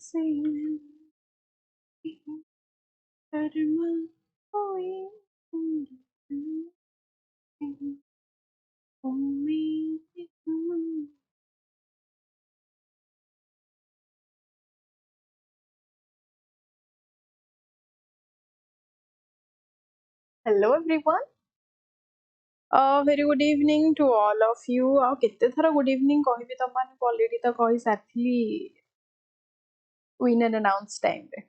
saying karma koi Hello everyone. Very good evening to all of you. ଆଉ କେତେ ଥର good evening କହିବି ତମମାନଙ୍କୁ already ତ କହି ସାରିଥିଲି winner announce time ରେ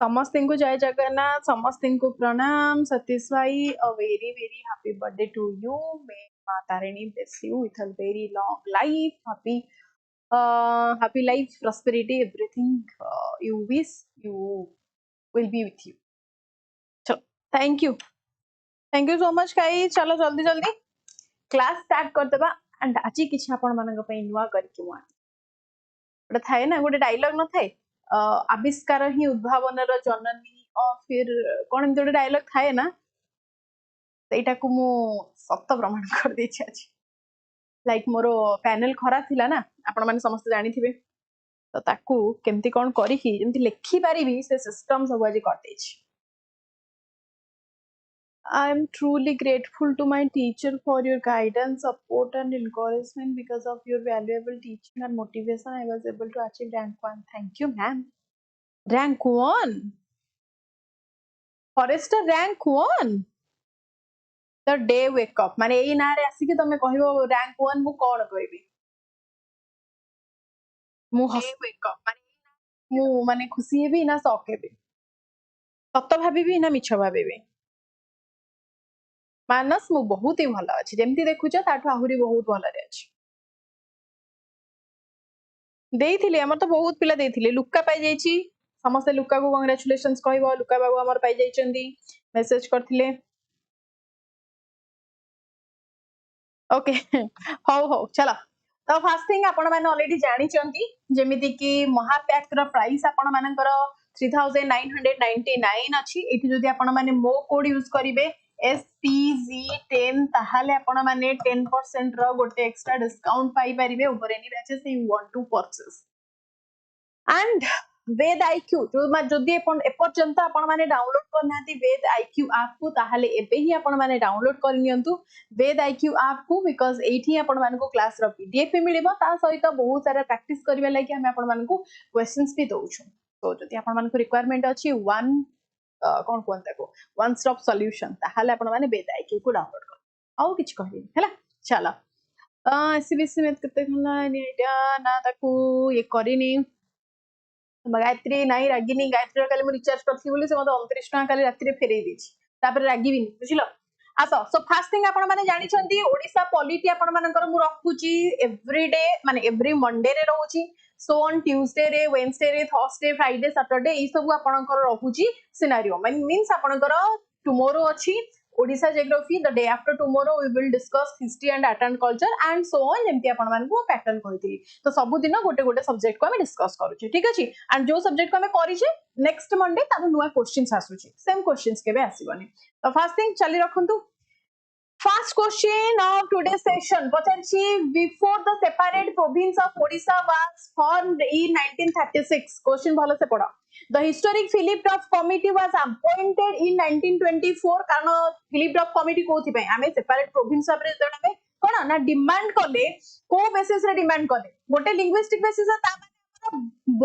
ସମସ୍ତଙ୍କୁ ଜୟ ଜଗନ୍ନାଥ ସମସ୍ତଙ୍କୁ ପ୍ରଣାମ ସତୀଶ ଭାଇ a very very happy birthday to you. May Ma Tarini bless you with a very long life, happy life, prosperity, everything you wish you will be with you. So thank you so much guys. चलो जल्दी जल्दी class start कर देबा and आज किछि आपण मानक पई नुवा करके मु गोटे थाए ना गोटे डायलॉग न थाए आविष्कार ही उद्भावनर जननी और फिर कोन एमते गोटे डायलॉग थाए ना सेटा को मु सत्य प्रमाण कर देछि आज लाइक मोरो पैनल खराब थिला ना आपण माने समस्त जानि थिबे तो ताकू केमती कोन करी कि जेमती लिखि पारिबी से सिस्टम सब आज कर देछि. I am truly grateful to my teacher for your guidance, support and encouragement. Because of your valuable teaching and motivation, I was able to achieve rank 1. Thank you, ma'am. Rank 1? Forester rank 1? The day wake up. माने एई ना रे आसी कि तमे कहिबो rank 1 मु कोन कहबी मु wake up मु माने खुशी हेबी ना शॉक हेबी सत्य भाबिबी ना मिछ भाबिबी मानस मु बहुत ही भल अछि जेमती देखुछ ताठु आहुरी बहुत भल रे अछि देइथिले हमर तो बहुत पिला देइथिले लुक्का पाई जाईची समस्त लुक्का को कांग्रेचुलेशंस कहबो लुक्का बाबू हमर पाई जाईचंदी मेसेज करथिले ओके हो हो चला तो फर्स्ट थिंग आपण माने ऑलरेडी जानि चंती जेमिति कि महापैक रो प्राइस आपण मानकर 3999 अछि एठी जदि आपण माने मो कोड यूज करिवे SPG10 ताहाले आपण माने 10% रो गोटे एक्स्ट्रा डिस्काउंट पाई परिबे over any batches you want to purchase and Ved IQ जो जदि एपर्यंत आपण माने डाउनलोड करनाती वेद आईक्यू ऐप को ताहाले एबे ही आपण माने डाउनलोड कर नियंतु वेद आईक्यू ऐप को बिकॉज़ एठी आपण मानको क्लास रो पीडीएफ मिलिबो ता सहित बहुत सारा प्रैक्टिस करबा लागि हम आपण मानको क्वेश्चंस भी दोछु तो जदि आपण मानको रिक्वायरमेंट अछि वन कोन कोन ताको वन स्टॉप सॉल्यूशन ताहाले आपण माने वेद आईक्यू को डाउनलोड कर आउ किछ कहबी हैला चला एसबीसी में कते होला एटा ना ताको ये करिनी गायत्री नाई रागिनी गायत्री काली मु रिचार्ज करथि बोली से मते 29 टका काली रात्री फेरै दिछि तापर रागिबिनी बुझिलो आसो सो फर्स्ट थिंग आपण माने जानि छंती ओडिसा पॉलिटी आपण मानकर मु रखुची एवरीडे माने एवरी मंडे रे रहूची सो ऑन ट्यूसडे रे वेडनेसडे रे थर्सडे फ्राइडे सैटरडे ई सब आपणकर रहूची सिनेरियो मींस आपणकर टुमारो अछि Odisha geography. The day after tomorrow we will discuss history and art and culture and so on. जेमती आपण मानकु पैटर्न कहितली तो सब दिन गोटे गोटे सब्जेक्ट को हम डिस्कस करूचे ठीक अछि एंड जो सब्जेक्ट को हम करिचे नेक्स्ट मंडे तार नुवा क्वेश्चंस आसुची सेम क्वेश्चंस केबे आसीबनी तो फर्स्ट थिंग चली रखंतु First question of today's session. Pacharchi, before the separate province of Odisha was formed in 1936. Question bhalo se pada. The historic Philip Duff Committee was appointed in 1924. कारण Philip Duff Committee कोथि पे आमे separate province अपरे जणाबे कोन ना demand कले को basis रे demand कले गोटे लिंग्विस्टिक बेसिस ता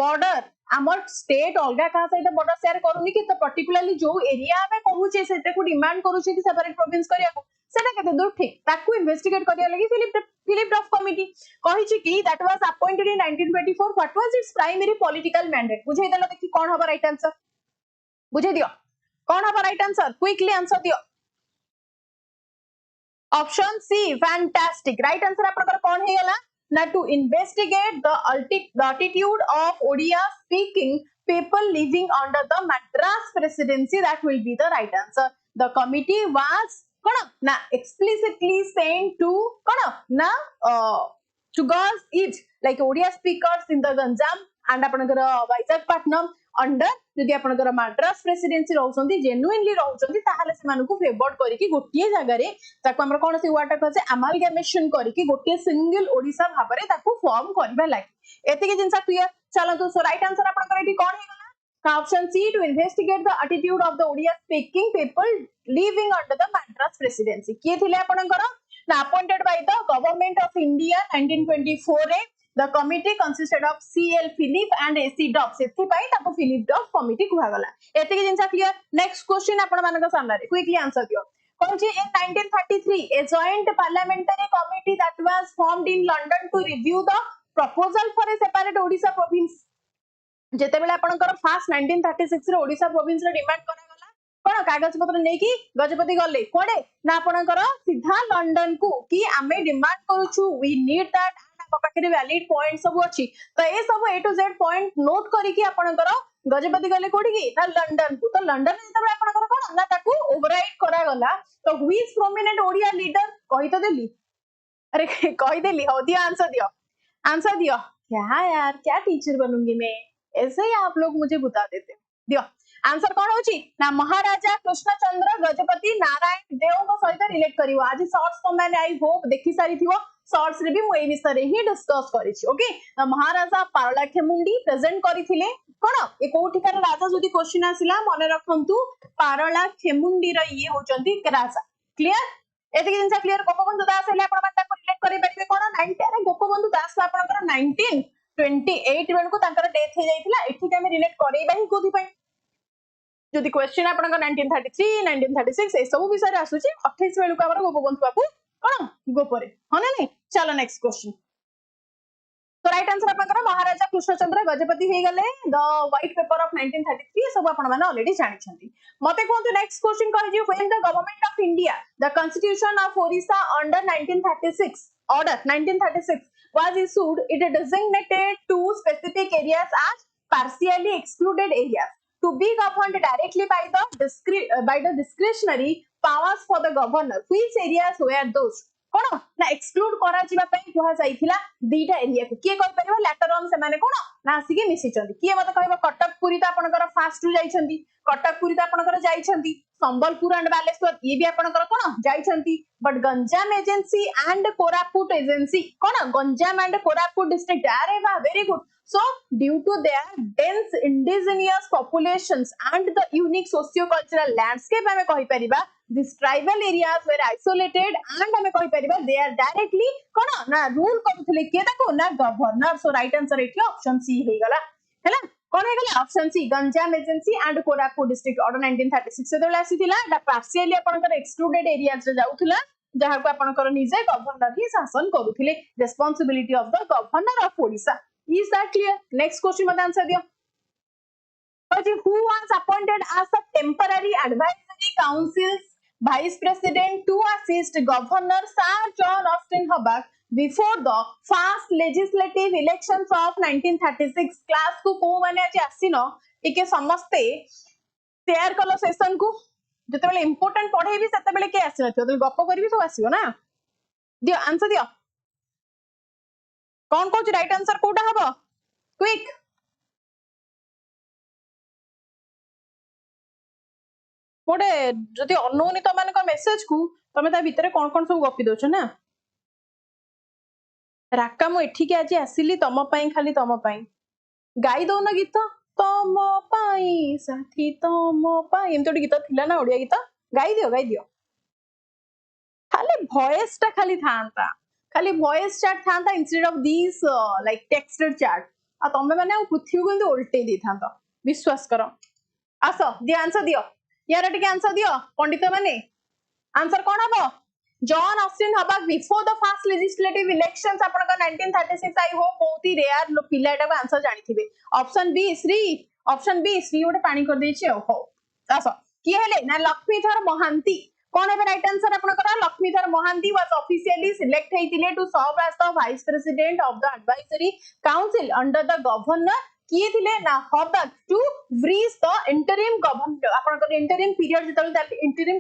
बॉर्डर आमर स्टेट अलगा का सहित बॉर्डर शेयर करूनी कि तो पर्टिकुलरली जो एरिया में कहूचे सेटे को डिमांड करूचे कि सेपरेट प्रोविंस करिया को सेटा केते दूर ठीक ताकू इन्वेस्टिगेट करिया लगी फिलिप डफ कमिटी कहिछि कि that was appointed in 1924 what was its primary political mandate बुझाई देलो देखि कोन हबा राइट आंसर बुझाई दियो कोन हबा राइट आंसर क्विकली आंसर दियो option C fantastic right answer आपनकर कोन हे गला ना to investigate the attitude of Odia speaking people living under the Madras presidency. That will be the right answer. The committee was na explicitly saying to na to girls it like Odia speakers in the Ganjam and apanakara Vizag Patnam under जदि आपनकर Madras presidency रहउछंती genuinely रहउछंती ताहाले से मानको favoured करिकि गोटिए जगह रे ताको हमर कोन से water कसे अमालगमेशन करिकि गोटिए सिंगल ओडिसा भाबरे ताको फॉर्म करबा लागि एतिके जिंसा क्लियर चलंतु सो राइट आंसर आपनकर एठी कोन हे गला option C to investigate the attitude of the Odia speaking people living under the Madras presidency किए थिले आपनकर ना appointed by the government of India 1924 रे The committee consisted of C.L. Philip and A.C. Dobbs. सेति पाई ताको फिलिप डॉब्स कमिटी कुहा गला एति के जिंसा क्लियर नेक्स्ट क्वेश्चन आपण मानक सामने रे क्विकली आंसर दियो कोन जे इन 1933 a joint parliamentary committee that was formed in London to review the proposal for a separate Odisha province जेते बेले आपनकर फास्ट 1936 रे ओडिसा प्रोविंस रे डिमांड करा गला कोन कागज पत्र नै कि गजपति गले कोडे ना आपनकर सीधा लंदन को कि आमे डिमांड करूछु वी नीड दैट पाखरे वैलिड पॉइंट सब अछि तो ए सब ए टू जेड पॉइंट नोट करी कि आपनकर गजपति गले कोठी कि ना लंदन को तो लंदन में तबे आपनकर कोन ना ताकू ओवरराइड करा गला तो who is prominent Odia leader कहि तो देली अरे कहि देली हो दिया आंसर दियो क्या यार क्या टीचर बनूंगी मैं ऐसे ही आप लोग मुझे बता देते दियो आंसर कौन होची ना महाराजा कृष्णचंद्र गजपति नारायण देव को सहित रिलेट करिवो आज शॉर्ट्स को मैंने आई होप देखि सारी थिवो शॉर्ट्स रे भी मु ए विषय रे ही डिस्कस करिछि ओके महाराजा पारलाखेमुंडी प्रेजेंट करिथिले कोन ए कोठिकार राजा जदी क्वेश्चन आसिला मने रखंतु पारलाखेमुंडी रे ये होचंती राजा क्लियर एतिक जिंसा क्लियर गोपबंधु दास हेले आपण मानता को रिलेट करि परिबे कोन 90 रे गोपबंधु दास आपनकर 1928 बेल को तांकर डेथ हे जाइथिला एठी के हम रिलेट करैबा ही कोथि पई जदि क्वेश्चन आपनकर 1933 1936 ए सब विषय रे आसुची 28 बेल को हमर गोपबंधु बापू कोन गोपरे हने नै चलो नेक्स्ट क्वेश्चन तो राइट आंसर आपनकर महाराजा कृष्णचंद्र गजपति हे गले द व्हाइट पेपर ऑफ 1933 सब आपण माने ऑलरेडी जानि छथि मते कोन नेक्स्ट क्वेश्चन कहि जे when the government of India the constitution of Odisha under 1936 order 1936 was issued it designated two specific areas as partially excluded areas to be governed directly by the discretionary powers for the governor which areas were those कोन ना exclude करा जिबा पई कुहा जाइथिला दीटा area को के कहि परिबो later on से माने कोन ना आसी मिसी चंदी के मते कहबो कटकपुरी त आपनकर फास्ट रु जाइछंती कटकपुरी त आपनकर जाइछंती संबलपुर एंड बालेश्वर ये भी आपनकर कोन जाइछंती but Ganjam agency and Koraput agency कोन गंजाम एंड कोरापुट डिस्ट्रिक्ट अरे वाह very good so due to their dense indigenous populations and the unique socio-cultural landscape हमें कहि परिबा these tribal areas were isolated and हमें कहि परिबा they are directly कोन ना रूल करथले के ताको ना गवर्नर सो राइट आंसर एठी ऑप्शन सी हे गला हैला कोन हे गला option C Ganjam agency and Koraput district order 1936 से देला आसीथिला दा पार्शियली आपनकर एक्सक्लूडेड एरियाज रे जाउथिला जहा को आपनकर निजे गवर्नर ही शासन करूथिले responsibility of the governor of Odisha Is that clear? Next question मत आंसर दियो who was appointed as a temporary advisory council's vice president to assist Governor Sir John Austin Hubbard before the first legislative elections of 1936 class को को माने आज आसीनो टिके समस्ते share कलो session को जते बेले इंपोर्टेंट पढे भी सेते बेले के आसी नथियो गप्प करबी सब आसीयो ना दियो आंसर दियो कौन कौन राइट आंसर कोटा हबो क्विक मोडे जति अनोनी त माने को मेसेज को तमे ता भीतर कोन सब गपी दोछ ना राका मु एठी के आज आसीली तम पई खाली तम पई गाई दो ना गीत तम पई साथी तम पई एम तो गीत थिला ना ओडिया गीत गाई दियो खाली वॉइस ता खाली थांता खाली वॉइस चैट था instead of this like texted chat आ तमे माने पृथ्वी को एंती उल्टे दी था विश्वास करो आसो दि आंसर दियो यार टिके आंसर दियो पंडित माने आंसर कोन हबो John Austin Hubback before the first legislative elections आपन का 1936 आई हो बहुत ही रेयर पिलाटा को आंसर जानि थिबे ऑप्शन बी श्री ओटे पानी कर देछि हो आसो की हेले ना लक्ष्मीधर महांती कौन है राइट आंसर आपनकर Lakshmidhar Mahanti was officially select हेतिले to serve as the vice president of the advisory council under the governor किए थिले ना हबक to bridge the interim government आपन इंटरिम पीरियड जेतल इंटरिम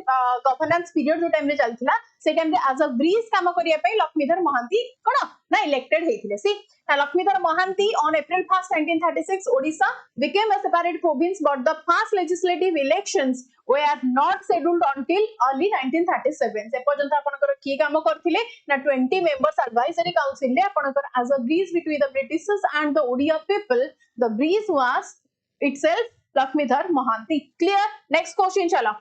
गवर्नेंस पीरियड जो टाइम रे चलथिला से टाइम रे एज अ ब्रीज काम करिया पई लक्ष्मीधर महांती कोन ना इलेक्टेड हेथिले C Lakshmidhar Mahanti on April 1st 1936 Odisha became a separate province but the first legislative elections were not scheduled until early 1937 से पर्यंत आपनकर की काम करथिले ना 20 members advisory council ले आपनकर as a bridge between the Britishers and the Odia people the bridge was itself Lakshmidhar Mohanty clear next question चला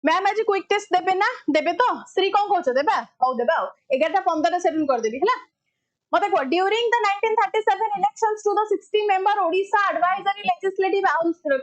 मैम आज क्विक टेस्ट देबे ना देबे तो श्री कोन कहछ देबा हो देबा 11:15 सेटल कर देबी हला मते को during the 1937 elections to the 60 member Odisha advisory legislative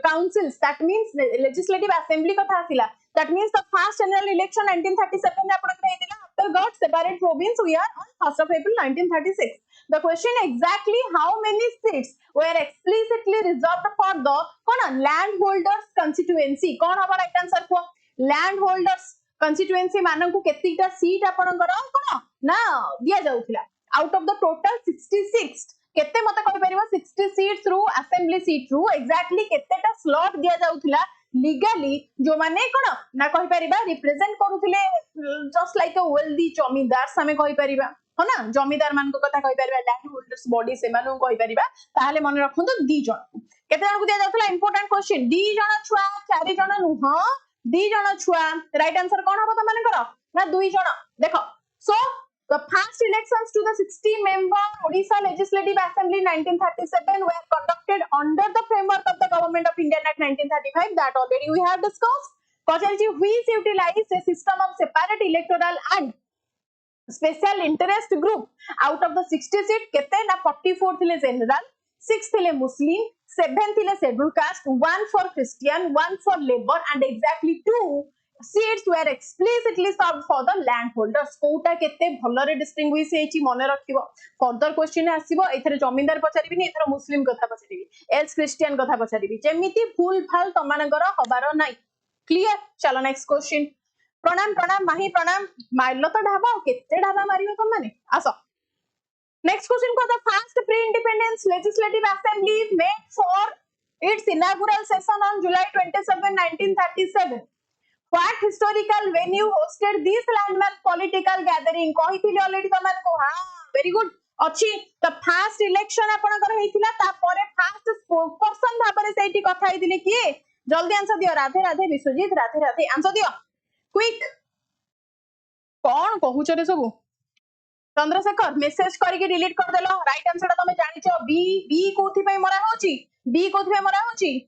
councils that means legislative assembly कथा आसिला that means the first general election 1937 ने आपण हेतिला after got separate province we are on 1st of April 1936 the question exactly how many seats were explicitly reserved for the cone landholders constituency कोन हबा right answer को landholders constituency मानन को केतिटा seat आपनकर कोन ना दिया जाउथिला out of the total 66 केते मते कहि परिबा 60 सीट्स रु असेंबली सीट रु एक्जेक्टली केतेटा स्लॉट दिया जाउथिला लीगली जो माने कोन ना कहि परिबा रिप्रेजेंट करूथिले just like a wealthy zamindar हमें कहि परिबा हो ना जमींदार मान को कथा कहि परिबा लैंड होल्डर्स बॉडी से मानु कहि परिबा ताहाले मन रखंतो 2 जण केते जण को दिया जाउथिला इंपोर्टेंट क्वेश्चन 2 जण छुआ 4 जण नुह 2 जण छुआ राइट आंसर कोन हबो त माने करो ना 2 जण देखो सो the first elections to the 60-member Odisha Legislative Assembly in 1937 were conducted under the framework of the Government of India Act 1935 that already we have discussed. Pachariji which utilized a system of separate electoral and special interest group out of the 60 seat kete na 44 thile general 6 thile Muslim 7 thile scheduled caste 1 for Christian 1 for labor and exactly 2 seats were explicitly served for the landholders Kota केते भलरे distinguish हेची मने रखिबो further question आसीबो एथरे जमींदार पचारिबी नि एथरे मुस्लिम कथा पचारिबी else Christian कथा पचारिबी जेमिति full फाल तमानकर हबार नाही clear चलो नेक्स्ट क्वेश्चन प्रणाम प्रणाम माही प्रणाम मारलो तो ढाबा केते ढाबा मारियो तुम माने आसो नेक्स्ट क्वेश्चन को the first pre independence legislative assembly made for its inaugural session on July 27 1937 What historical venue hosted this landmark political gathering? कहिथिले ऑलरेडी तमान को हां वेरी गुड अछि द फर्स्ट इलेक्शन आपनकर हेतिला ता परे फर्स्ट स्पोकपर्सन भाबरे सेठी कथा हेतिले किए जल्दी आंसर दियो राधे राधे विश्वजीत राधे राधे आंसर दियो क्विक कोन कहू छरे सब चंद्रशेखर मेसेज करके डिलीट कर देलो राइट आंसर तमे जानि छ बी बी कोथि पय मरा होची बी कोथि पय मरा होची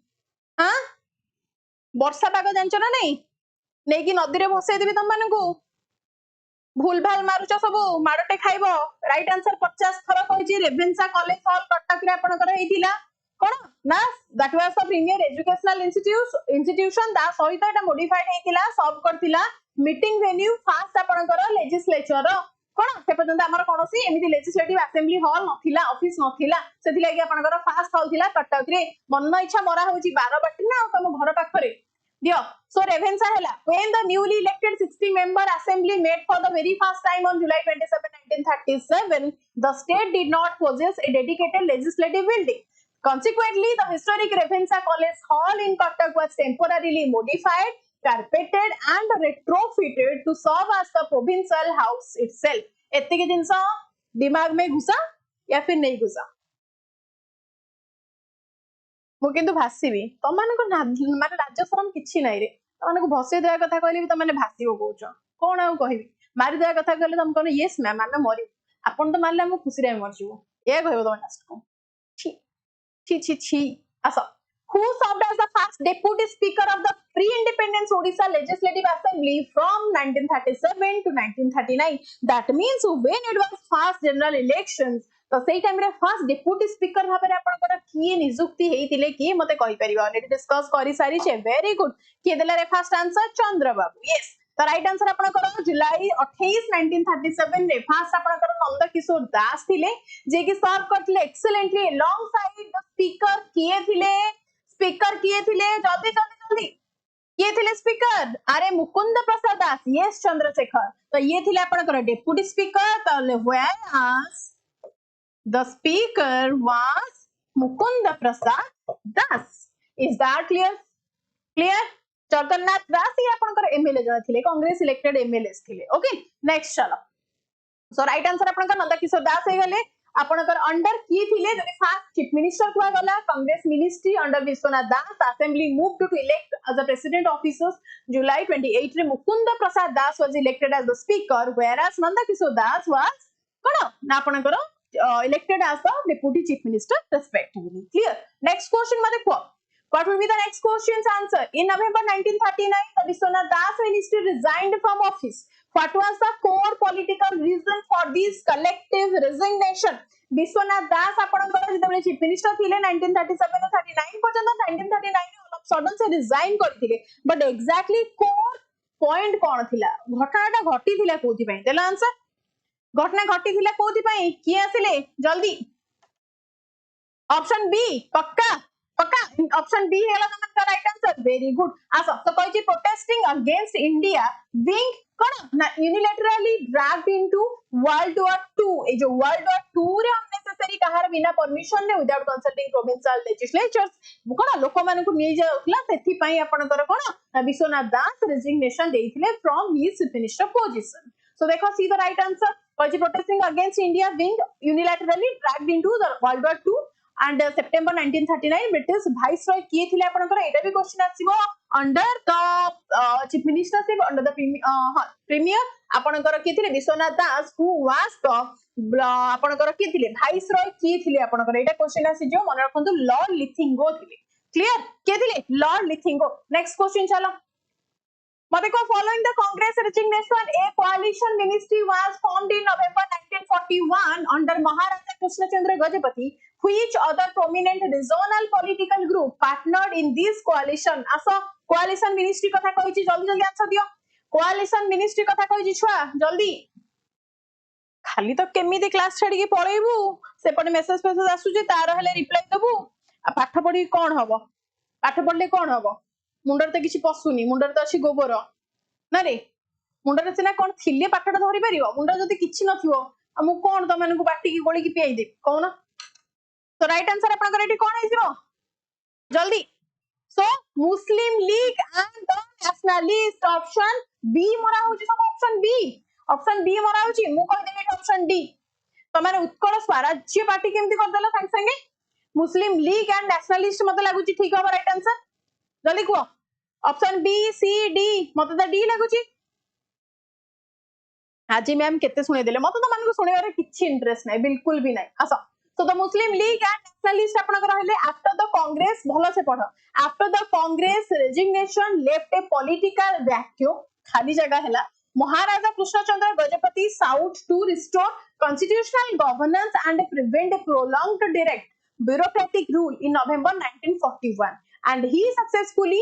हां वर्षा पाग जानछ ना नहीं नेकी नदी रे भसै देबी तम मानकू भूल भाल मारुच सब माडटे खाइबो राइट आंसर 50 थरा कहिची रेवेन्सा कॉलेज हॉल कटक रे आपनकर हेतिला कोन ना that was the premier educational institution दा सहित एटा मॉडिफाइड हेतिला सब करतिला मीटिंग वेन्यू फास्ट आपनकर लेजिस्लेचर कोन से पर्यंत हमर कोनोसी एमिति लेजिस्लेटिव असेंबली हॉल नथिला ऑफिस नथिला सेति लागि आपनकर फास्ट होतिला कटक रे मन इच्छा मरा होची 12 बाटी ना तम घर पाखरे दियो so Revensa hela when the newly elected 60 member assembly met for the very first time on July 27 1937 the state did not possess a dedicated legislative building consequently the historic Revensa college hall in Cuttack was temporarily modified carpeted and retrofitted to serve as the provincial house itself एत्ते के जिंसा दिमाग में घुसा या फिर नहीं घुसा मु किंतु भासीबी तमान को माने राज्य शरम किछि नै रे तमान को भसे देया कथा कहली त माने भासीबो कहउछ कोन आ कहिबी मारि देया कथा कहले तम कोन यस मैम आमे मरि आपन तो मारले हम खुशी रे मर जिवो ए कहबो त लास्ट को छी आसा who served as the first deputy speaker of the pre-independence Odisha Legislative Assembly from 1937 to 1939 that means when it was first general elections तो सेही टाइम रे फर्स्ट डेप्यूटी स्पीकर भाबरे आपनकर की नियुक्ति हेतिले की मते कहि परिबा ऑलरेडी डिस्कस करि सारी छे वेरी गुड के देला रे फर्स्ट आंसर चंद्र बाबू यस तो राइट आंसर आपनकर जुलाई 28 1937 रे फर्स्ट आपनकर नंद किशोर दास थिले जे की सर्व करथिले excellently long side the speaker किए थिले जल्दी जल्दी किए थिले स्पीकर अरे मुकुंद प्रसाद दास यस चंद्रशेखर तो ये थिले आपनकर डेप्यूटी स्पीकर तो whereas The speaker was Mukunda Prasad Das. Is that clear? Clear? Jagannath Das ये आपनकर एमएलए जण थिले कांग्रेस इलेक्टेड एमएलएस थिले ओके नेक्स्ट चलो सो राइट आंसर आपनकर नंदकिशोर दास हे गले आपनकर अंडर की थिले जदि फर्स्ट चीफ मिनिस्टर कुआ गला Congress ministry under Biswanath Das assembly moved to elect as a president officers July 28 रे Mukunda Prasad Das was elected as the speaker whereas Nandakishore Das was कोन ना आपनकर elected as the deputy chief minister respectively. Clear? Next question mate ko what will be the next question's answer? In November 1939 the Vishwanath Das ministry resigned from office. What was the core political reason for this collective resignation? Vishwanath Das apanଙ୍କର ଯେତେବେଳେ chief minister ଥିଲେ 1937 ରୁ 39 ପର୍ଯ୍ୟନ୍ତ 1939 all of sudden se resign କରିଥିଲେ but exactly core point କଣ ଥିଲା ଘଟଣାଟା ଘଟିଥିଲା କୋଉଥି ପାଇଁ ଦେଲା आंसर घटना घटी थिला कोथि पई किए आसिले जल्दी ऑप्शन बी पक्का पक्का ऑप्शन बी हेला तमन राइट आंसर वेरी गुड आसो तो कहै छी प्रोटेस्टिंग अगेंस्ट इंडिया बीइंग कोन ना unilaterally dragged into world war 2 ए जो वर्ल्ड वॉर 2 रे अननेसेसरी कहार बिना परमिशन ने विदाउट कंसल्टिंग प्रोविंशियल लेजिस्लेचर्स कोन लोक मानन को नै जाउतला सेथि पई आपनकर कोन विश्वनाथ दास रेजिग्नेशन देइथिले from his chief minister position so देखो C the right answer protesting against India being unilaterally dragged into the World War II and September 1939 British Viceroy किए थिले आपनकर एटा भी question आसीबो under the chief ministership under the premier आपनकर किए थिले विश्वनाथ दास who was the आपनकर किए थिले Viceroy किए थिले आपनकर एटा क्वेश्चन आसी जो मन रखंतु लॉर्ड लिथिंगो थिले क्लियर किए थिले लॉर्ड लिथिंगो नेक्स्ट क्वेश्चन चलो following the Congress resignation, a coalition ministry was formed in November 1941 under Maharaja Krishnachandra Gajapati. Which other prominent regional political group partnered in this coalition? Aso coalition ministry कथा कहि छी जल्दी जल्दी answer दियो coalition ministry कथा कहि छी छुआ जल्दी खाली तो केमिति क्लास छाडी के पळेबू सेपटे मेसेज आसु जे तार हेले रिप्लाई दबू आ पाठ पढी कोन हबो पाठ पढले कोन हबो मुंडर तो किसी पशुनी मुंडर तो अच्छी गोबर ना रे मुंडर सिना कौन थिले पाठटा धरि परिबो मुंडर जदी किछि नथिबो आ मु कोन त मानकु बाटी की गोली की पियाई दे कोन तो राइट आंसर आपन करे एटी कोन आइसिबो जल्दी so Muslim League and the nationalist option B मरा होची सब ऑप्शन बी मरा होची मु कह देबे ऑप्शन डी त माने उत्कल स्वराज्य पार्टी केमती कर देला संग संगे मुस्लिम लीग एंड नेशनलिस्ट मते लागुची ठीक हो राइट आंसर जल्दी को ऑप्शन बी सी डी मते तो डी लागुची हाजी मैम केते सुने देले मते तो मानको सुनेबारे किछि इंटरेस्ट नै बिल्कुल भी नै आसा so the Muslim League and nationalist आपन रहले आफ्टर द कांग्रेस भलो से पढ after the Congress resignation left a political vacuum खाली जगह हैला Maharaja Krishnachandra Gajapati sought to restore constitutional governance and prevent prolonged direct bureaucratic rule in November 1941 and he successfully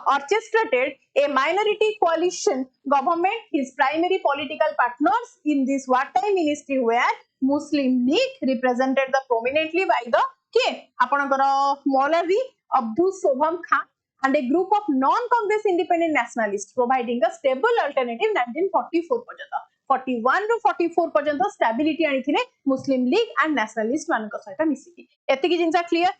orchestrated a minority coalition government. His primary political partners in this wartime ministry were Muslim League represented the prominently by the Maulavi Abdul Sobham Khan and a group of non-Congress independent nationalists providing a stable alternative 1944 पर्यंत 41 ରୁ 44 पर्यंत stability आनी थिले मुस्लिम League and nationalist मानक सहित मिसिकी एतिकी जिंसा clear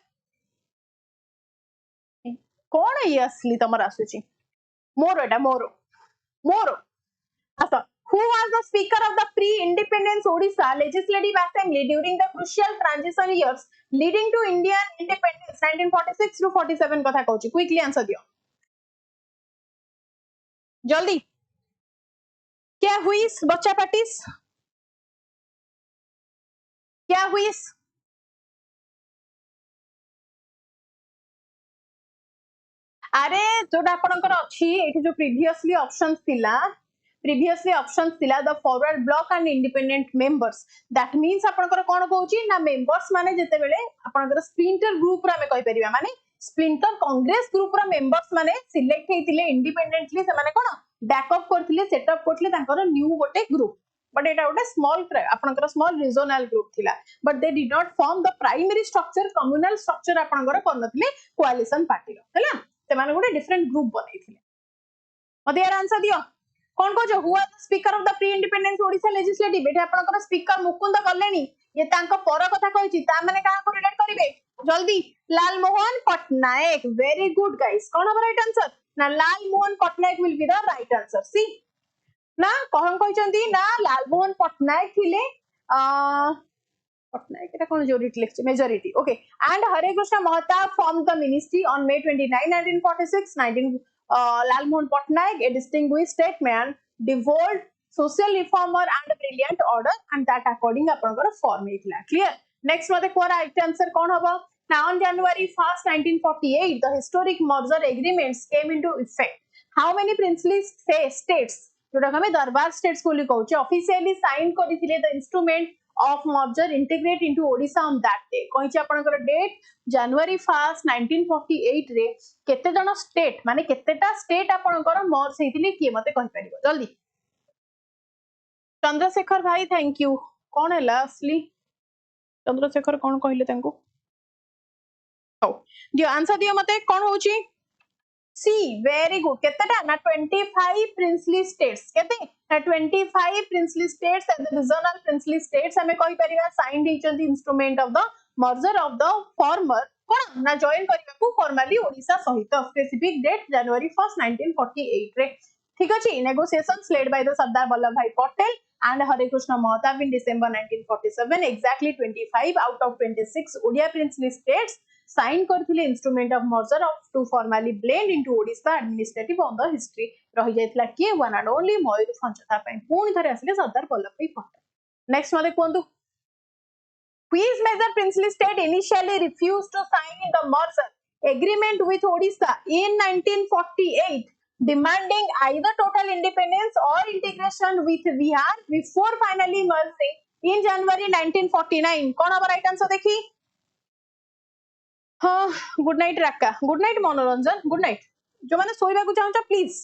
कोन ये असली तमर आसुची मोर एटा मोर आसा who was the speaker of the pre-independence Odisha legislative assembly during the crucial transition years leading to Indian independence 1946 to 47 कथा कहूची क्विकली आंसर दियो जल्दी क्या हुई बच्चा पार्टीज क्या हुई अरे जोटा आपनकर अछि एठी जो प्रीवियसली ऑप्शंस थिला the forward block and independent members that means आपनकर कोन कहूची ना मेंबर्स माने जते बेले आपनकर स्प्लिंटर ग्रुप रा में कहि परिबा माने स्प्लिंटर कांग्रेस ग्रुप रा मेंबर्स माने सिलेक्ट हेतिले इंडिपेंडेंटली से माने कोन बैकअप करथिले सेटअप करथिले तांकर न्यू गोटे ग्रुप बट एटा गोटे स्मॉल आपनकर स्मॉल रीजनल ग्रुप थिला but they did not form the primary structure communal structure आपनकर करनथिले कोअलिशन पार्टी रो हैला से माने गोटे डिफरेंट ग्रुप बनैथिले मते यार आंसर दियो कोन को जो हुआ speaker of the pre independence Odisha legislative एटा आपनकर स्पीकर मुकुंद कल्लेनी ये तांको पर कथा कहिछि ता माने का को रिलेट करिवे जल्दी Lal Mohan Patnaik very good guys कोन हमर राइट आंसर ना Lal Mohan Patnaik will be the right answer C ना कहन कहिसंती ना लाल मोहन पटनायक थिले Patnaik, এটা কোন majority লেখছে majority okay and Hare Krishna Mahatma formed the ministry on May 29 1946 Lal Mohan Patnaik a distinguished statesman devout social reformer and brilliant order and that according ଆପଣଙ୍କର form ହେଇଥିଲା clear next मते को right answer कोन हबो now on January 1st 1948 the historic merger agreements came into effect how many princely states जोटा हमें durbar states बोली कहउचे officially sign करिथिले the instrument of merger integrate into Odisha on that day कहिछि आपनकर डेट जनवरी 1 1948 रे केते जण स्टेट माने केतेटा स्टेट आपनकर मर्ज हेतिले की मते कहि परिबो जल्दी चंद्रशेखर भाई थैंक यू कोन हैला असली चंद्रशेखर कोन कहिले तांको हो दियो आंसर दियो मते कोन होची सी वेरी गुड केतेटा ना 25 प्रिंसली स्टेट्स केते ना 25 princely states and the regional princely states हमें कहि परिबा साइंड हिचंती instrument of the merger of the former कोन ना जॉइन करिबा को फॉर्मली ओडिसा सहित स्पेसिफिक डेट जनवरी 1 1948 रे ठीक अछि negotiations led by the Sardar Vallabh भाई Patel and Hare Krishna Mahatma in December 1947 exactly 25 out of 26 Odia princely states signed करथिले instrument of merger of to formally blend into Odisha administrative on the history रहि जायतला के one and only Mayurbhanj था पई पुणी थरे आसिले सरदार वल्लभ भाई Patel next माने कोंतु which major princely state initially refused to sign the merger agreement with Odisha in 1948 demanding either total independence or integration with Bihar before finally merging in January 1949 कौन हमारा right answer देखी हाँ गुड नाइट राका good night मनोरंजन good night जो माने सोइबा को चाहछ please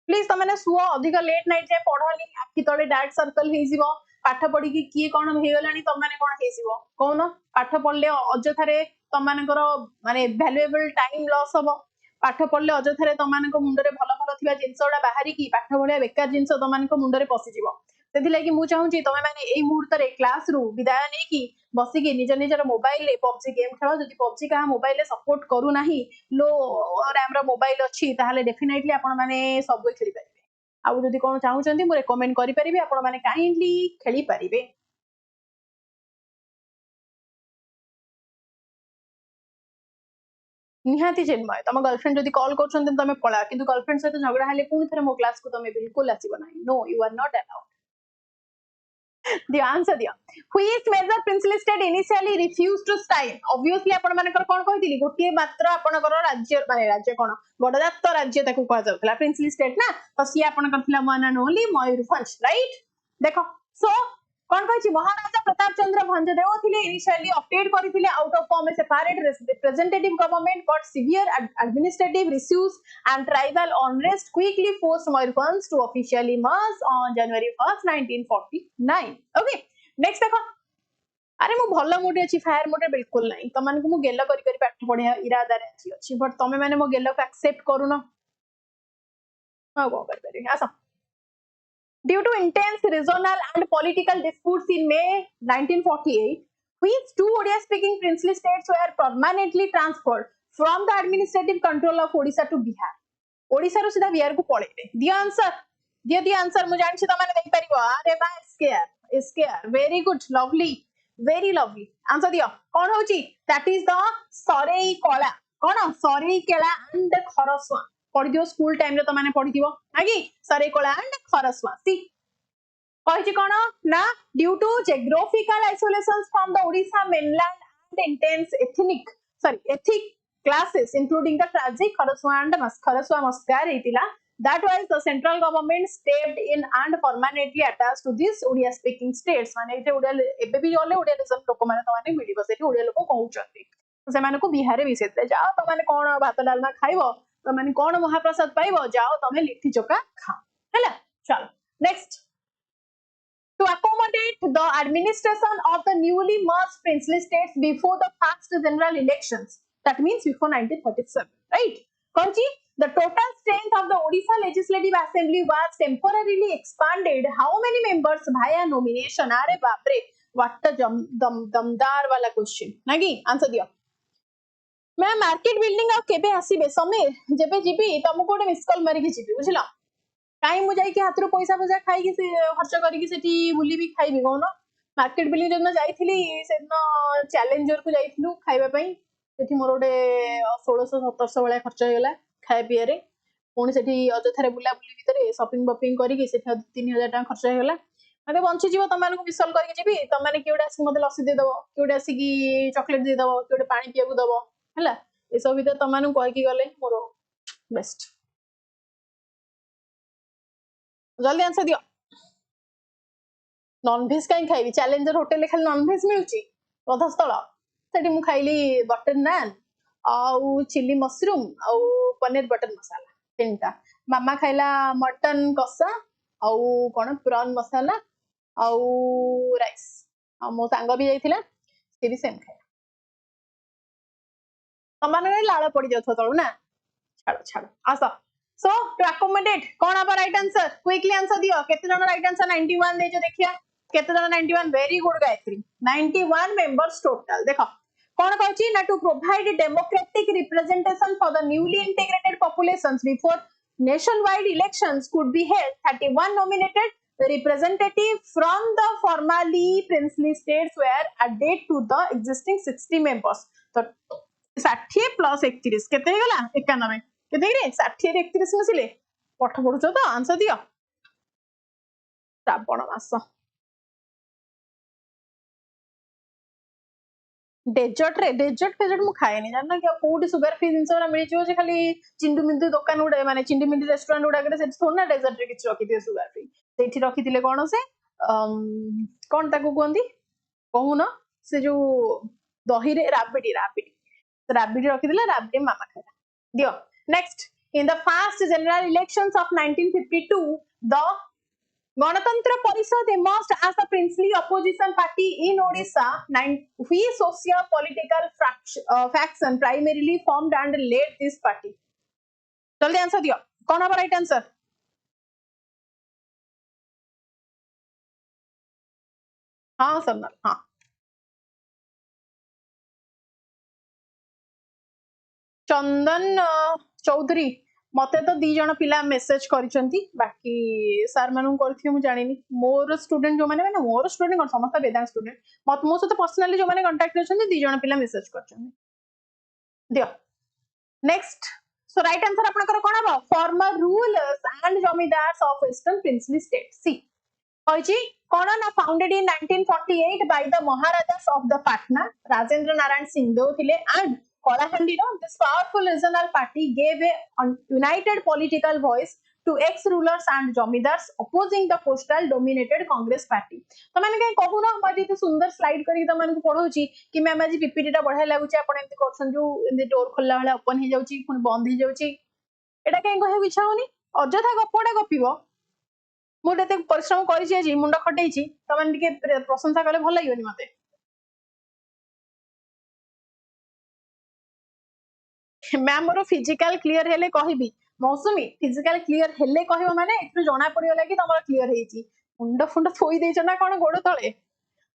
please त माने सुओ अधिक लेट नाइट जे पढनी आखि तळे डार्क सर्कल हे जिवो पाठ पढी की की कोन हे गलानी त माने कोन हे जिवो कोन पाठ पढले अजथारे त मानकर माने वैल्यूएबल टाइम लॉस हबो पाठ पढ़ले अजथारे तमानक मुंडरे भल भल थिबा जिंसडा बाहरी की पाठ भलिया बेकार जिंस तमानक मुंडरे पसि जिवो सेथि लागि मु चाहूची तमे माने एई मुहूर्त रे क्लास रु विदाय नै की बसी की निज निजर मोबाइल ले पबजी गेम खेलो जदि पबजी का मोबाइल ले सपोर्ट करू नाही लो रैम रो मोबाइल अछि ताहाले डेफिनेटली आपण माने सब खेली परिबे आ जदि कोन चाहूचंती मु रेकमेंड करि परिबे आपण माने काइंडली खेली परिबे निहाती चिन्मय तम गर्लफ्रेंड जदि कॉल करछन तमे पळा किंतु गर्लफ्रेंड सहित झगड़ा हाले पुनी थरे मो क्लास को तमे बिल्कुल आसीबो नाही no you are not allowed the answer दिया which major princely state initially refused to sign obviously आपण मानकर कोन कहिदिली गोटिए मात्र आपनकर राज्य माने राज्य कोन बडदात्त राज्य ताकू कह जाउतला प्रिंसली स्टेट ना तो सी आपण करथिला one and only Mayurbhanj right देखो सो कोन कहिछि महाराजा प्रताप चंद्र भंजदेव थिले इनिशियली ऑप्टेड करथिले out of form a separate representative government but severe administrative issues and tribal unrest quickly forced Mayurbhanj to officially merge on January 1 1949 okay next देखो अरे मु भलो मोड अछि फायर मोड बिल्कुल नाही त माने मु गेल करी करी पाठ पढिया इरादा रे अछि बट तमे माने मो गेल को एक्सेप्ट करू न हां गो कर करी आसा Due to intense regional and political disputes in May 1948, which two Odia-speaking princely states were permanently transferred from the administrative control of Odisha to Bihar. Odisha रो सीधा बिहार को पळेले. The answer. The answer मु जानछि त माने देख परिबो. अरे बा square. Very good, lovely. Very lovely. Answer दियो. कोन होची? That is the सरेई कला. कोन सरेई केला and खरसवा. पढ़ दियो स्कूल टाइम रे त माने पढ़ी दियो आगी सरे कोला एंड खरसवा सी कहिछि कोन ना due to geographical isolations from the Odisha mainland and intense ethic clashes including the tragic Kharsawan and Kharsawan massacre हेतिला that was the central government stepped in and permanently attached to this odia speaking states माने एते ओडिया एबे भी गले ओडिया देश लोक माने त माने मिलिबो सेठी ओडिया लोक कहउचंती से माने को बिहार रे विषय जाओ त माने कोन भात डालमा खाइबो त माने कोन महाप्रसाद पाइबो जाओ तमे लिट्टी चोका खाओ हैला चलो next to accommodate the administration of the newly merged princely states before the first general elections that means before 1937 right Kanchi the total strength of the Odisha Legislative Assembly was temporarily expanded how many members via nomination are bapre what दमदार वाला question ना कि answer दियो मैं market building आ केबे आसीबे समीर जेबे GB तुमको गोटे मिस कॉल मारिकी जीबी बुझिला काई मु जाई के हातरो पैसा पैसा खाई के से खर्च करी सेठी बुली भी खाइबी कोन मार्केट बिल्डिंग जब जाइथिली सेदिन चैलेंजर को जाइथिलु खाइबा पई सेठी मोर गोटे 1600-1700 वाला खर्च होगला खाए पिए रे पुणी सेठी अजथारे बुला बुली भितर शॉपिंग बपिंग करी के सेठी 3000 टका खर्च होगला मते बंची जीव तुम मानक मिसल करके जीबी तुम माने किउडे आसी मते लस्सी दे दबो किउडे आसी की चॉकलेट दे दबो किउडे पानी पिया को दबो हला ए सब भितर तुम मानक कहि की गले मोर बेस्ट जल्दी आंसर दियो नॉन वेज कहीं खाइबी चैलेंजर होटल ले खाली नॉन वेज मिलुची रथस्थल सेठी मु खाइली बटर नान आउ चिली मशरूम आउ पनीर बटर मसाला तीनटा मामा खाइला मटन कसा आउ कोन प्रॉन मसाला आउ राइस आ मो सांग भी जाइथिला से भी सेम खाइला तमान लाळ पड़ी जाथो तळु ना छाड़ छाड़ आसा सो टू अकोमोडेट कौन अब राइट आंसर क्विकली आंसर दियो केते जण राइट आंसर 91 देजो देखिया केते जण 91 very good Gayatri 91 members total देखो कौन कहची ना to provide democratic representation for the newly integrated populations before nationwide elections could be held 31 nominated representative from the formerly princely states were added to the existing 60 members तो 60 plus 31 केते गला 91 केते रे 60 रे 31 मिसिले पाठ पढुछो तो आंसर दियो श्रावण मास डेजर्ट फेजर्ट मु खाएनी जानना कि कोठी सुगर फ्री जिंस वाला मिली जे खाली चिंडू मिंदू दुकान उडे माने चिंडू मिंदू रेस्टोरेंट उडा करे से थोना डेजर्ट रे किछ रखी दिए सुगर फ्री सेठी रखी दिले कोन से कोन ताको कोंदी कहून से जो दही रे राबिडी रखी दिले राबिडी मामा खाला दियो next in the first general elections of 1952 the Ganatantra Parishad emerged as a princely opposition party in Odisha. We socio-political faction primarily formed and led this party. जल्दी आंसर दियो कौन होगा राइट आंसर हाँ सर हाँ चंदन चौधरी मते तो दी जण पिला मेसेज करिसंती बाकी सर मानु करथि मु जानिनी मोर स्टूडेंट जो माने मोर स्टूडेंट कोन समस्त वेदांग स्टूडेंट मत मो सते पर्सनली जो माने कांटेक्ट करछंती दी जण पिला मेसेज करछंती दियो नेक्स्ट सो राइट आंसर आपन कर कोन हबो former rulers and zamindars of western princely state C होइची कोन ना founded in 1948 by the maharajas of the Patna Rajendra Narayan Singhdeo थिले and Kalahandino, this powerful regional party gave a united political voice to ex-rulers and जमीदार्स opposing the coastal dominated Congress party. तो मैंने कहीं कहू ना बाजी तो सुंदर स्लाइड करके तो मैंने पढ़ौची कि मैम आज पीपीटी टा बढ़िया लागुची आपण एमती करछन जो एमती डोर खोलला वाला ओपन हो जाउची पुनी बंद हो जाउची एटा कहीं कहू इच्छा होनी अजथा गपडा गपिबो मु एते परिश्रम करिछि आज मुंड खटेइछि त मैंने टिके प्रशंसा कले भल लागियोनी मते मैम मोर फिजिकल क्लियर हेले कहबी मौसुमी फिजिकल क्लियर हेले कहबो माने एथु जणा पड़ियो लागि तमर क्लियर हेइची मुंड फुंड थोई देछ ना कोन गोड़ तळे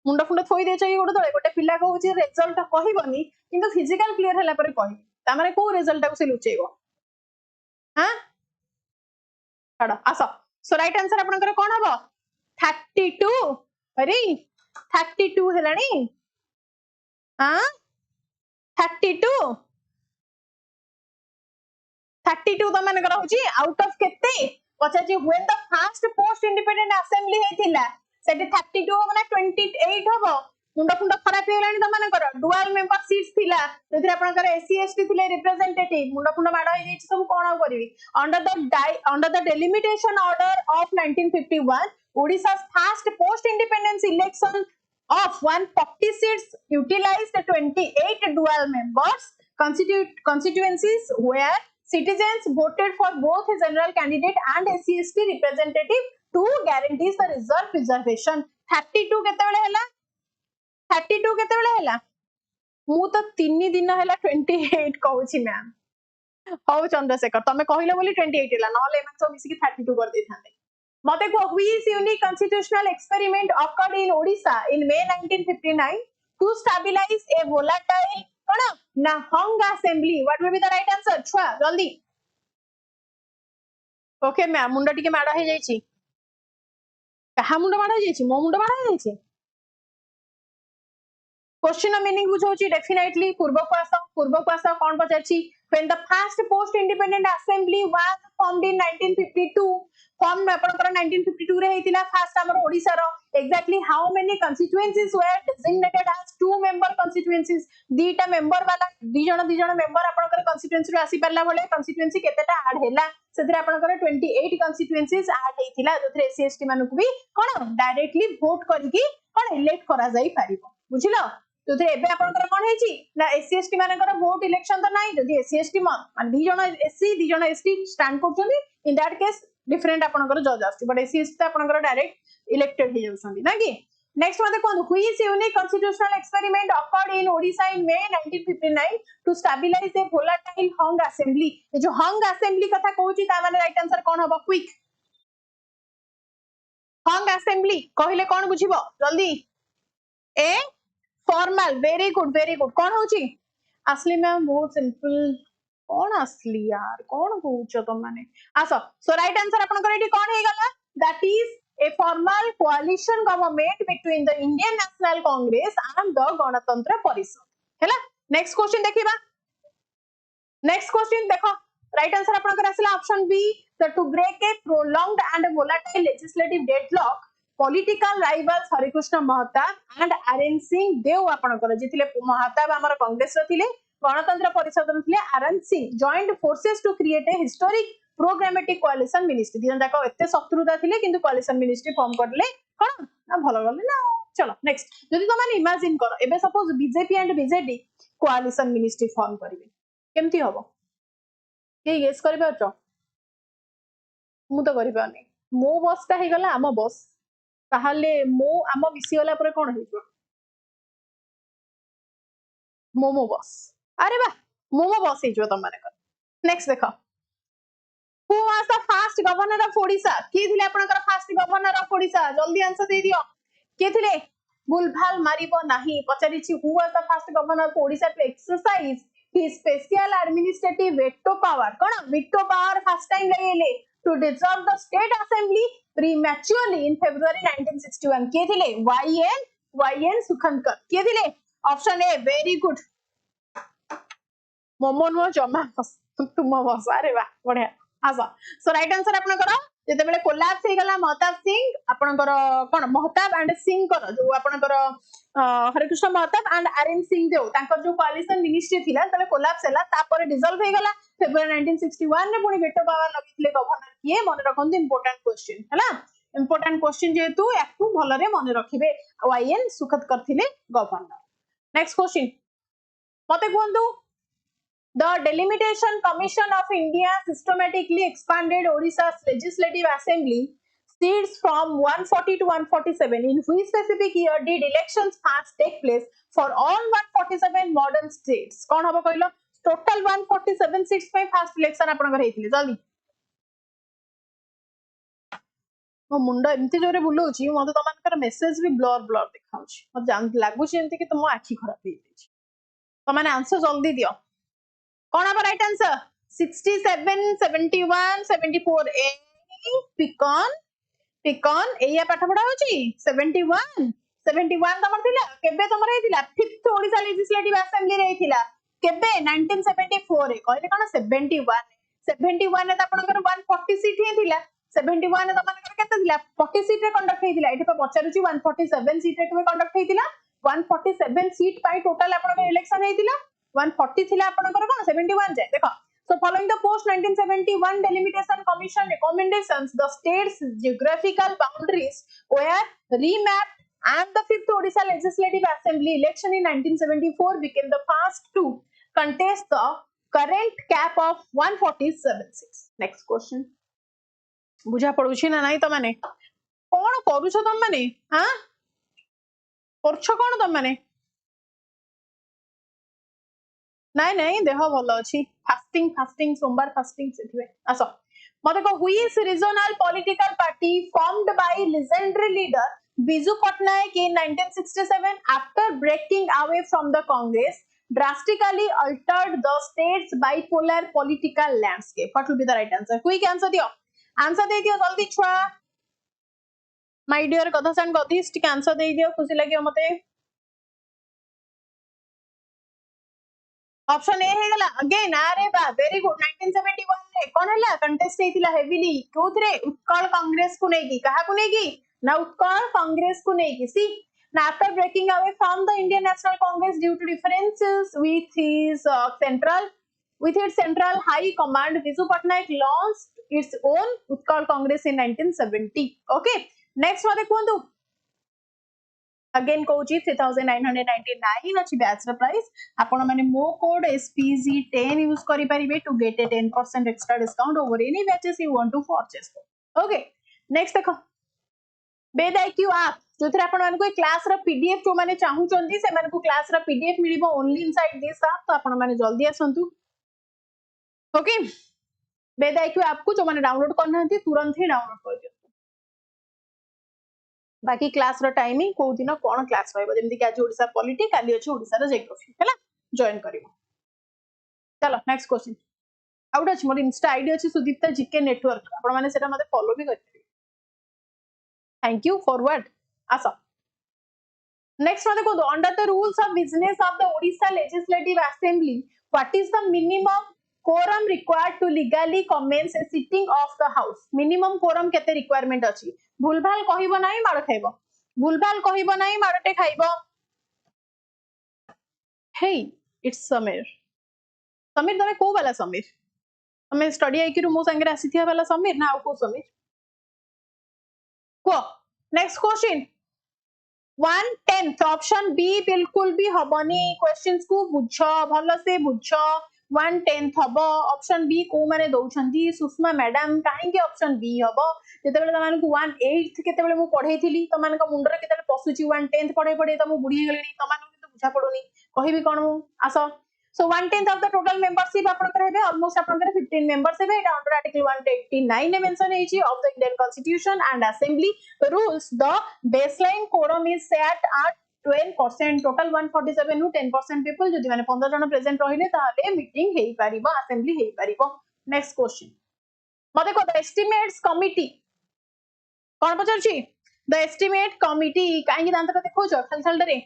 मुंड फुंड थोई देछ कि गोड़ तळे गोटे पिला कहूची रिजल्ट कहबनी किंतु फिजिकल क्लियर हेला पर कहबी ता माने को रिजल्ट को से लुचेइबो हां छाड़ आसो सो राइट आंसर आपनकर कोन हबो 32 अरे 32 हेलानी हां 32 32 तो माने करा होची आउट ऑफ केते पछा जे when the first post independent assembly हेतिला सेटी 32 माने 28 हबो मुंडा फुंडा खराब हेलानी त माने करा डुअल मेंबर सीट्स थिला जेथि आपन कर एससी एसटी थिले रिप्रेजेंटेटिव मुंडा फुंडा माडा होई जेछि सब कोन करबी under the delimitation order of 1951 Odisha's first post independence election of 140 seats utilized 28 dual members constituencies where citizens voted for both a general candidate and SC/ST representative to guarantee the reserve preservation 32 केते बेले हैला 32 केते बेले हैला मु तो 3 दिन हैला 28 कहूची मैम हो चंद्रशेखर तमे कहिलो बोली 28 हैला नहले एमन सब मिसी 32 कर दै थाने मते को which unique constitutional experiment occurred in Odisha in May 1959 to stabilize a volatile कौन ना hung assembly? What will be the right answer? छुआ जल्दी ओके मैम मुंडा टिके माड़ हो जाइछि कहा मुंडा माड़ हो जाइछि मो मुंडा माड़ हो जाइछि क्वेश्चन मीनिंग बुझौछि डेफिनेटली पूर्व को आस कोन पचारछि when the first post independent assembly was formed in 1952 form आपनकर 1952 रे हेतिला फर्स्ट हमर ओडिसा रो exactly how many constituencies were designated as two member constituencies दीटा मेंबर वाला दी जण मेंबर आपनकर constituency रो आसी परला भले constituency केतेटा ऐड हैला सेतिर आपनकर 28 constituencies ऐड हेतिला जोथरे एससी एसटी मानको भी कोन डायरेक्टली वोट करके कोन इलेक्ट करा जाई पारिबो बुझिलो तो एबे आपनकर कोन हेची ना एससी एसटी मानकर वोट इलेक्शन तो नाही जदी एससी एसटी मान दी जण एससी दी जण एसटी स्टैंड करछन्ती इन दैट केस डिफरेंट आपनकर जज आस्ती बट एससी एसटी आपनकर डायरेक्ट इलेक्टेड हे जाउछन्ती ना कि नेक्स्ट मते कोन which unique constitutional experiment occurred in Odisha in May 1959 to stabilize a volatile hung assembly ए जो हंग असेंबली कथा कहूची ता माने राइट आंसर कोन हबो क्विक हंग असेंबली कहिले कोन बुझिबो जल्दी ए फॉर्मल वेरी गुड कौन होची असली मैम बहुत सिंपल कौन असली यार कौन कहउछ तुम माने आसो सो राइट आंसर अपन कर एटी कौन हे गला that is a formal coalition government between the Indian National Congress and the Ganatantra Parishad हैला नेक्स्ट क्वेश्चन देखिबा नेक्स्ट क्वेश्चन देखो राइट आंसर अपन कर आसला option B the to break a prolonged and volatile legislative deadlock political rivals Harekrushna Mahatab and RN Singh Deo आपनकर जिथिले महताब हमर कांग्रेस रो थिले गणतंत्र परिषद रो थिले R N Singh joint forces to create a historic programmatic coalition ministry दिन जाक एते शत्रुता थिले किंतु कोalition मिनिस्ट्री फॉर्म करले कोन ना भलो गले ना चलो नेक्स्ट जदि तुम माने इमेजिन करो एबे suppose BJP and BJD कोalition ministry form करिवे केमती हबो के गेस करि पाछो मु तो करि पानी मो बस ता हे गला आम बस ताहले मो आम मिसिगला परे कोन हेइबो मोमो बस अरे बा मोमो बस हेइजो त माने कर नेक्स्ट देखो who was the first governor of Odisha की थिले आपनकर फर्स्ट गवर्नर ऑफ ओडिशा जल्दी आंसर दे दियो के थिले भूलभाल मारिबो नाही पचारिछि who was the first governor of Odisha to exercise his special administrative veto power कोन veto power फर्स्ट टाइम लगेले to dissolve the state assembly prematurely in February 1961 के थिले YN सुखनकर के थिले ऑप्शन ए वेरी गुड मोमो नो जमा तुम बस अरे वाह बढ़िया आसा सो राइट आंसर आपन करो जेते बेले कोलैप्स हे गला महताब सिंह आपन करो कोन महताब एंड सिंह करो जो आपन करो हरिकृष्ण महताब एंड आरएन सिंह देव तांकर जो कोalition मिनिस्ट्री थिला तले कोलैप्स हैला तापर डिसॉल्व हे गला फेब्रुअरी 1961 रे पुनी वेटो पावर लगितले गवर्नर किए मन रखन इंपोर्टेंट क्वेश्चन हैला इंपोर्टेंट क्वेश्चन जेतु याकू भलरे मन रखिबे वाईएन सुखत करथिले गवर्नर नेक्स्ट क्वेश्चन मते कोंदु The Delimitation Commission of India systematically expanded Odisha's legislative assembly seats from 140 to 147. In which specific year did elections first take place for all 147 modern states? कौन हबो कहलो total 147 seats पे first election आपनकर हेतिले जल्दी मो मुंडा एमती जोरे बुलोची मते तमानकर मेसेज भी ब्लर देखाउची मते जान लागुची एमती कि तुम आखी खराब हे जाई तमाने आंसर जल्दी दियो कौन अब राइट आंसर 67 71 74 ए पिकॉन एया पाठ पढा होची 71 तमर थिला केबे तमर हेतिला 5th ओडिशा लेजिस्लेटिव असेंबली रे हेतिला केबे 1974 रे कहले कोन 71 ने आपनकर 140 सीट हेतिला 71 ने तमनकर केते थिला 40 सीट रे कंडक्ट हेतिला एठी पचारुची 147 सीट रे केबे कंडक्ट हेतिला 147 सीट पाई टोटल आपनकर इलेक्शन हेतिला 140 थिला आपनकर कोन 71 जाय देखो so following the post 1971 delimitation commission recommendations the state's geographical boundaries were remapped and the 5th Odisha legislative assembly election in 1974 became the first to contest the current cap of 147 seats next question बुझा पडुछि ना नाही त माने कोन करूछ तम माने हां करछ कोन तम माने नहीं देह भल अच्छी फास्टिंग सोमवार फास्टिंग से आस मत को which regional political party formed by legendary leader Biju Patnaik in 1967 after breaking away from the Congress drastically altered the state's bipolar political landscape? What will be the right answer? Quick answer दियो. Answer दे दियो जल्दी छुआ. My dear Gathas and Gathis, ठीक answer दे दियो. खुशी लगी मते. Option A हेगला again अरे बा वेरी गुड 1971 रे कोन हला कंटेस्ट हेतिला हेवीली कोथरे उत्कल कांग्रेस को नेकी कहा को नेकी ना उत्कल कांग्रेस को नेकी सी now after breaking away from the Indian National Congress due to differences with its central high command Biju Patnaik launched its own Utkal Congress in 1970 okay next वाले कौन दो अगेन कहूँ 3999 अच्छी बैचलर प्राइस आपण माने मो कोड SPG10 यूज करि परिबे to get a 10% extra discount over any batches you want to purchase okay next देखो बेद आईक्यू ऐप जो थरे आपण माने को क्लास रा पीडीएफ जो माने चाहू चंदी से माने को क्लास रा पीडीएफ मिलिबो ओनली इनसाइड दिस ऐप तो आपण माने जल्दी आसंतु ओके बेद आईक्यू ऐप को जो माने डाउनलोड करना हंती तुरंत ही डाउनलोड कर दियो बाकी क्लास रो टाइमिंग को दिन कोन क्लास रहबो जेमति कि आज ओडिसा पॉलिटी काली अछि ओडिसा रो जियोग्राफी हैला जॉइन करिवो चलो नेक्स्ट क्वेश्चन आउट अछि मोर इंस्टा आईडी अछि सुदीप्ता जीके नेटवर्क आपण माने सेटा मते फॉलो भी करथिबे थैंक यू फॉरवर्ड आसा नेक्स्ट मते को under the rules of business of the Odisha legislative assembly what is the minimum quorum required to legally commence a sitting of the house minimum quorum केते requirement अछि भूलभाल कहिबो नाही मार खाइबो भूलभाल कहिबो नाही मारटे खाइबो हे इट्स समीर समीर तमे को वाला समीर तमे स्टडी आई कि मो संगे आसीथिया वाला समीर ना को समीर को नेक्स्ट क्वेश्चन 1/10 ऑप्शन बी बिल्कुल भी हबनी क्वेश्चंस को बुझो भलो से बुझो 1/10 हबो ऑप्शन बी को माने दउछंती सुषमा मैडम काहे के ऑप्शन बी हबो जेते बेले तमान को 1/8 केते बेले मु पढैथिली तमान का मुंडर केते पसुची 1/10 पढै पढै त मु बुढी गेलिनी तमान किंतु बुझा पडोनी कहिबी कोन मु आसो सो 1/10 ऑफ द टोटल मेंबरशिप आपन करबे ऑलमोस्ट आपन करे 15 मेंबर्स हेबे एटा अंडर आर्टिकल 189 ने मेंशन हेची of the Indian constitution and assembly rules the baseline quorum is set at 12% total 147 नु 10% पीपल जदि माने 15 जन प्रेजेंट रहिले ताले मीटिंग हेई परिबो असेंबली हेई परिबो नेक्स्ट क्वेश्चन मते को द एस्टिमेट्स कमिटी कोन पचरची द एस्टिमेट कमिटी काहे कि दांत देखो छ खाली खाली रे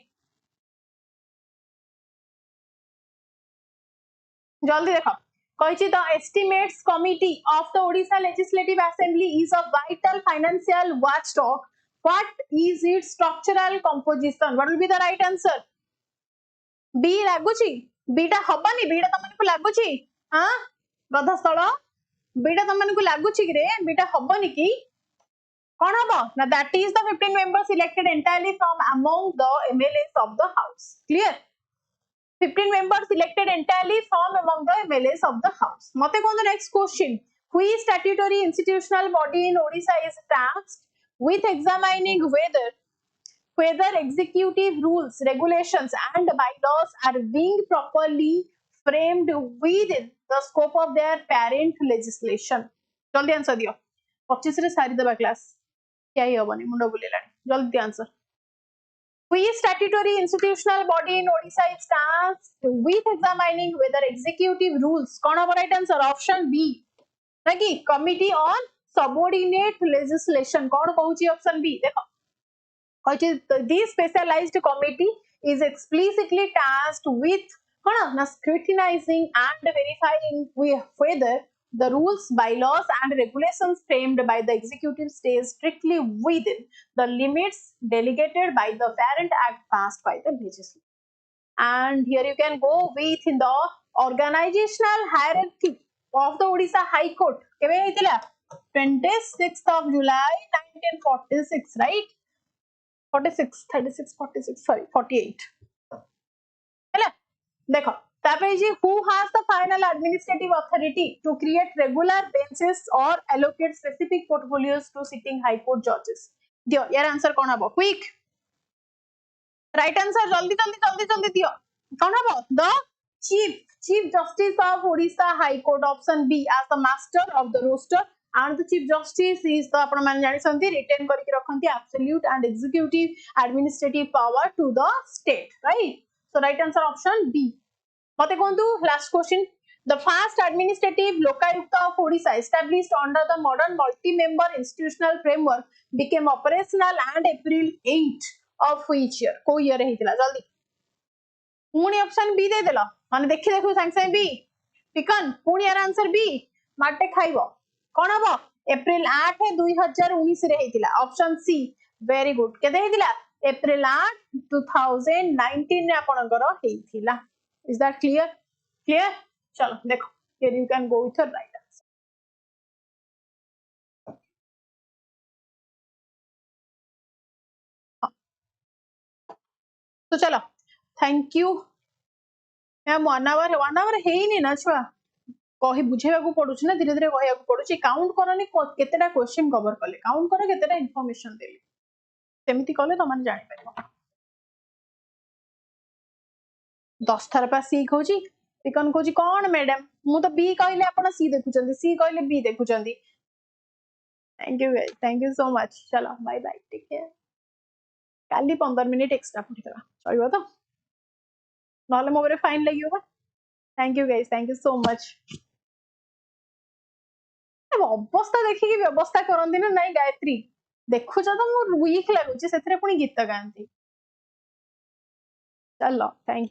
जल्दी देखो कहिची the estimates committee of the Odisha legislative assembly is a vital financial watchdog what is its structural composition what will be the right answer b लागुची b टा हबनी b टा तमन को लागुची हां गधा स्थल b टा तमन को लागुची रे b टा हबनी की कोन हबो ना that is the 15 members elected entirely from among the MLAs of the house clear 15 members elected entirely from among the MLAs of the house मते कोन next question which statutory institutional body in Odisha is tasked with examining whether executive rules, regulations and bylaws are being properly framed within the scope of their parent legislation. जल्दी answer दियो 25 रे सारी दबा class क्या ही होबनी मुंडो बुलेलानी जल्दी answer which statutory institutional body in Odisha is tasked with examining whether executive rules कोन हो right answer option B नाकी committee on subordinate legislation कौन कहूची ऑप्शन बी देखो कहूची this specialized committee is explicitly tasked with कोन ना scrutinizing and verifying whether the rules bylaws and regulations framed by the executive stay strictly within the limits delegated by the parent act passed by the legislature and here you can go with in the organizational hierarchy of the Odisha High Court केबे हेतिला 26th of July 1946 right 48 हैला देखो तापरे जी who has the final administrative authority to create regular benches or allocate specific portfolios to sitting high court judges दियो यार answer कोन हबो quick right answer जल्दी दियो कोन हबो the chief justice of Odisha High Court option B as the master of the roster and the chief justice is the आपण माने जानि संती रिटेन करके रखंती absolute and executive administrative power to the state, right? So right answer option B. मते कोंतु last question. The first administrative lokayukta of Odisha established under the modern multi-member institutional framework became operational and April 8 of which year? को year हेतिला जल्दी पुणी option B दे देला माने देखि देखु संग संग बी पिकन पुणी यार आंसर बी माटे खाइबो कोन हबो एप्रिल 8 2019 रे हेतिला ऑप्शन सी वेरी गुड केते हेतिला एप्रिल 8 2019 रे आपनकर हेतिला इज दैट क्लियर चलो देखो here you can go with your right answer तो चलो थैंक यू मैम 1 आवर हेनी ना छुआ कही बुझेबा पड़ू ना धीरे धीरे कहया पड़ू काउंट करनी केतेटा क्वेश्चन कवर कले काउंट कर केतेटा इनफॉरमेशन देली सेमिति कले तो माने जानि परबो 10 थर पा सी कहूची पिकन कहूची कोन मैडम मु तो बी कहले आपण सी देखुचंदी सी कहले बी देखुचंदी थैंक यू सो मच चलो बाय बाय टेक केयर काली 15 मिनिट एक्स्ट्रा पढ़ी देबा चलिबो तो नहले मोरे फाइन लागियो thank you guys thank you so much अवस्था देखिकी व्यवस्था करती ना नाई गायत्री देखुच तो मोर वीक लगुच से पुणी गीत गाती चलो थैंक यू।